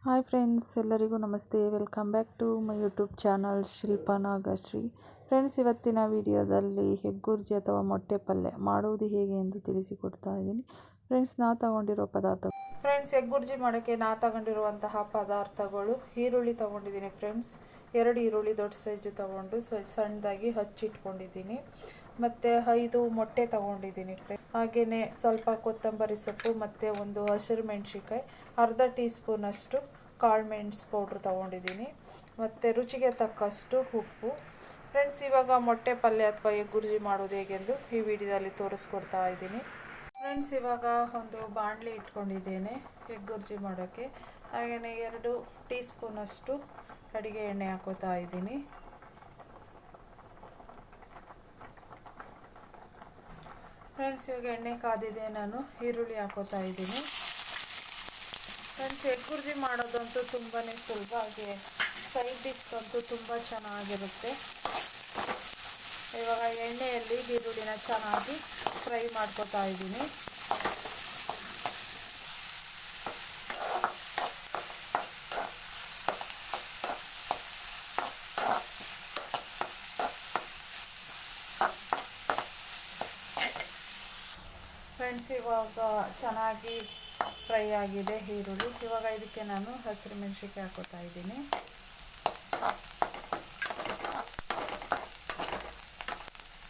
Hi friends, ಎಲ್ಲರಿಗೂ ನಮಸ್ತೆ. Welcome back to my YouTube channel Shilpa Nagashree. Friends, ಇವತ್ತಿನ ವಿಡಿಯೋದಲ್ಲಿ ಹೆಗ್ಗುರ್ಜಿ ಅಥವಾ ಮೊಟ್ಟೆ ಪಲ್ಯ ಮಾಡುವುದು ಹೇಗೆ ಎಂದು ತಿಳಿಸಿಕೊಡ್ತಾ ಇದ್ದೀನಿ. ಫ್ರೆಂಡ್ಸ್, ಹೆಗ್ಗುರ್ಜಿ ಮಾಡೋಕ್ಕೆ ತಗೊಂಡಿರುವಂತಹ ಪದಾರ್ಥಗಳು: ಈರುಳ್ಳಿ ತಗೊಂಡಿದ್ದೀನಿ ಫ್ರೆಂಡ್ಸ್. 2 ಈರುಳ್ಳಿ ದೊಡ್ಡ ಸೈಜು ತಗೊಂಡು ಸಣ್ಣದಾಗಿ ಹಚ್ಚಿಟ್ಕೊಂಡಿದ್ದೀನಿ. ಮತ್ತು 5 ಮೊಟ್ಟೆ ತಗೊಂಡಿದ್ದೀನಿ ಫ್ರೆಂಡ್ಸ್. ಹಾಗೆಯೇ ಸ್ವಲ್ಪ ಕೊತ್ತಂಬರಿ ಸೊಪ್ಪು ಮತ್ತು ಒಂದು ಹಸಿರು ಮೆಣಸಿನ್ಕಾಯಿ, ಅರ್ಧ ಟೀ ಸ್ಪೂನಷ್ಟು ಕಾಳು ಮೆಣಸು ಪೌಡ್ರ್ ತಗೊಂಡಿದ್ದೀನಿ. ಮತ್ತು ರುಚಿಗೆ ತಕ್ಕಷ್ಟು ಉಪ್ಪು. ಫ್ರೆಂಡ್ಸ್, ಇವಾಗ ಮೊಟ್ಟೆ ಪಲ್ಯ ಅಥವಾ ಎಗ್ಗುರ್ಜಿ ಮಾಡೋದು ಹೇಗೆಂದು ಈ ವಿಡಿಯೋದಲ್ಲಿ ತೋರಿಸ್ಕೊಡ್ತಾ ಇದ್ದೀನಿ. ಫ್ರೆಂಡ್ಸ್, ಇವಾಗ ಒಂದು ಬಾಣಲಿ ಇಟ್ಕೊಂಡಿದ್ದೇನೆ ಎಗ್ಗುರ್ಜಿ ಮಾಡೋಕ್ಕೆ. ಹಾಗೆಯೇ 2 ಟೀ ಸ್ಪೂನಷ್ಟು ಅಡುಗೆ ಎಣ್ಣೆ ಹಾಕೋತಾ ಇದ್ದೀನಿ. ಫ್ರೆಂಡ್ಸ್, ಇವಾಗ ಎಣ್ಣೆ ಕಾದಿದೆ, ನಾನು ಈರುಳ್ಳಿ ಹಾಕೋತಾ ಇದ್ದೀನಿ. ಫ್ರೆಂಡ್ಸ್, ಎಗ್ಗುರ್ಜಿ ಮಾಡೋದಂತೂ ತುಂಬಾ ಸುಲಭ. ಹಾಗೆ ಸೈಡ್ ಡಿಶ್ ಅಂತೂ ತುಂಬ ಚೆನ್ನಾಗಿರುತ್ತೆ. ಇವಾಗ ಎಣ್ಣೆಯಲ್ಲಿ ಈರುಳ್ಳಿನ ಚೆನ್ನಾಗಿ ಫ್ರೈ ಮಾಡ್ಕೋತಾ ಇದ್ದೀನಿ. ಫ್ರೆಂಡ್ಸ್, ಇವಾಗ ಚೆನ್ನಾಗಿ ಫ್ರೈ ಆಗಿದೆ ಈರುಳ್ಳಿ. ಇವಾಗ ಇದಕ್ಕೆ ನಾನು ಹಸಿರು ಮೆಣಸಿನ್ಕಾಯಿ ಹಾಕೋತಾ ಇದ್ದೀನಿ.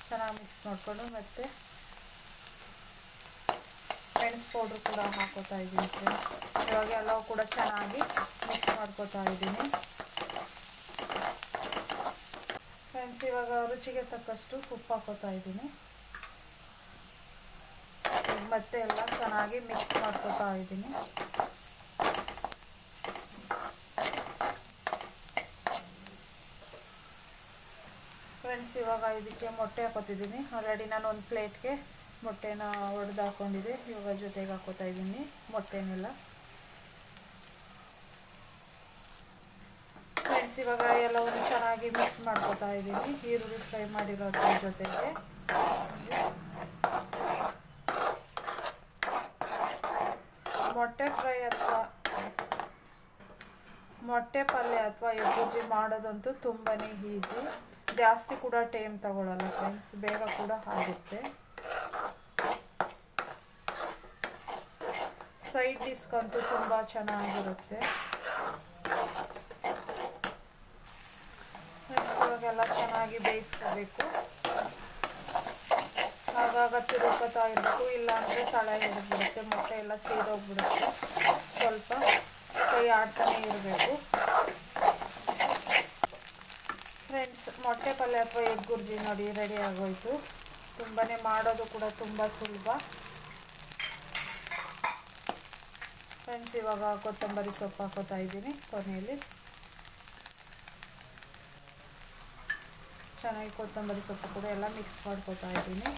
ಚೆನ್ನಾಗಿ ಮಿಕ್ಸ್ ಮಾಡಿಕೊಂಡು ಮತ್ತು ಮೆಣಸು ಪೌಡ್ರು ಕೂಡ ಹಾಕೋತಾ ಇದ್ದೀನಿ ಫ್ರೆಂಡ್ಸ್. ಇವಾಗ ಎಲ್ಲವೂ ಕೂಡ ಚೆನ್ನಾಗಿ ಮಿಕ್ಸ್ ಮಾಡ್ಕೋತಾ ಇದ್ದೀನಿ. ಫ್ರೆಂಡ್ಸ್, ಇವಾಗ ರುಚಿಗೆ ತಕ್ಕಷ್ಟು ಉಪ್ಪು ಹಾಕೋತಾ ಇದ್ದೀನಿ. ಮತ್ತೆ ಎಲ್ಲ ಚೆನ್ನಾಗಿ ಮಿಕ್ಸ್ ಮಾಡ್ಕೋತಾ ಇದ್ದೀನಿ. ಫ್ರೆಂಡ್ಸ್, ಇವಾಗ ಇದಕ್ಕೆ ಮೊಟ್ಟೆ ಹಾಕೋತಿದ್ದೀನಿ. ಆಲ್ರೆಡಿ ನಾನು ಒಂದು ಪ್ಲೇಟ್ಗೆ ಮೊಟ್ಟೆನ ಒಡೆದು ಹಾಕ್ಕೊಂಡಿದ್ದೆ. ಇವಾಗ ಜೊತೆಗೆ ಹಾಕೋತಾ ಇದ್ದೀನಿ ಮೊಟ್ಟೆನೆಲ್ಲ. ಫ್ರೆಂಡ್ಸ್, ಇವಾಗ ಎಲ್ಲವನ್ನು ಚೆನ್ನಾಗಿ ಮಿಕ್ಸ್ ಮಾಡ್ಕೋತಾ ಇದ್ದೀನಿ ಈರುಳ್ಳಿ ಫ್ರೈ ಮಾಡಿರೋದ್ರ ಜೊತೆಗೆ. ಮೊಟ್ಟೆ ಪಲ್ಯ ಅಥವಾ ಎಗ್ಗುರ್ಜಿ ಮಾಡೋದಂತೂ ತುಂಬಾ ಈಸಿ. ಜಾಸ್ತಿ ಕೂಡ ಟೈಮ್ ತಗೊಳ್ಳಲ್ಲ ಫ್ರೆಂಡ್ಸ್, ಬೇಗ ಕೂಡ ಆಗುತ್ತೆ. ಸೈಡ್ ಡಿಸ್ಕಂತೂ ತುಂಬ ಚೆನ್ನಾಗಿರುತ್ತೆ. ಇವಾಗೆಲ್ಲ ಚೆನ್ನಾಗಿ ಬೇಯಿಸ್ಕೋಬೇಕು. ಆಗಾಗ ತಿರುಗ್ತಾ ಇರಬೇಕು, ಇಲ್ಲಾಂದರೆ ತಳ ಹಿಡಿದ್ಬಿಡುತ್ತೆ, ಮೊಟ್ಟೆ ಎಲ್ಲ ಸೀದೋಗ್ಬಿಡುತ್ತೆ. ಸ್ವಲ್ಪ ಕೈ ಆಡ್ತಾನೆ ಇರಬೇಕು. ಫ್ರೆಂಡ್ಸ್, ಮೊಟ್ಟೆ ಪಲ್ಯ ಅಥವಾ ಎಗ್ಗುರ್ಜಿ ನೋಡಿ ರೆಡಿ ಆಗೋಯ್ತು. ತುಂಬಾ ಮಾಡೋದು ಕೂಡ ತುಂಬ ಸುಲಭ. ಫ್ರೆಂಡ್ಸ್, ಇವಾಗ ಕೊತ್ತಂಬರಿ ಸೊಪ್ಪು ಹಾಕೋತಾ ಇದ್ದೀನಿ ಕೊನೆಯಲ್ಲಿ. ಚೆನ್ನಾಗಿ ಕೊತ್ತಂಬರಿ ಸೊಪ್ಪು ಕೂಡ ಎಲ್ಲ ಮಿಕ್ಸ್ ಮಾಡ್ಕೋತಾ ಇದ್ದೀನಿ.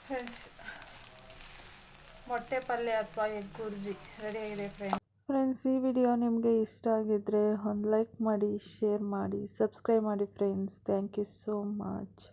ಫ್ರೆಂಡ್ಸ್, ಮೊಟ್ಟೆ ಪಲ್ಯ ಅಥವಾ ಎಗ್ಗುರ್ಜಿ ರೆಡಿಯಾಗಿದೆ ಫ್ರೆಂಡ್ಸ್. ಈ ವಿಡಿಯೋ ನಿಮಗೆ ಇಷ್ಟ ಆಗಿದ್ದರೆ ಒಂದು ಲೈಕ್ ಮಾಡಿ, ಶೇರ್ ಮಾಡಿ, ಸಬ್ಸ್ಕ್ರೈಬ್ ಮಾಡಿ friends. Thank you so much.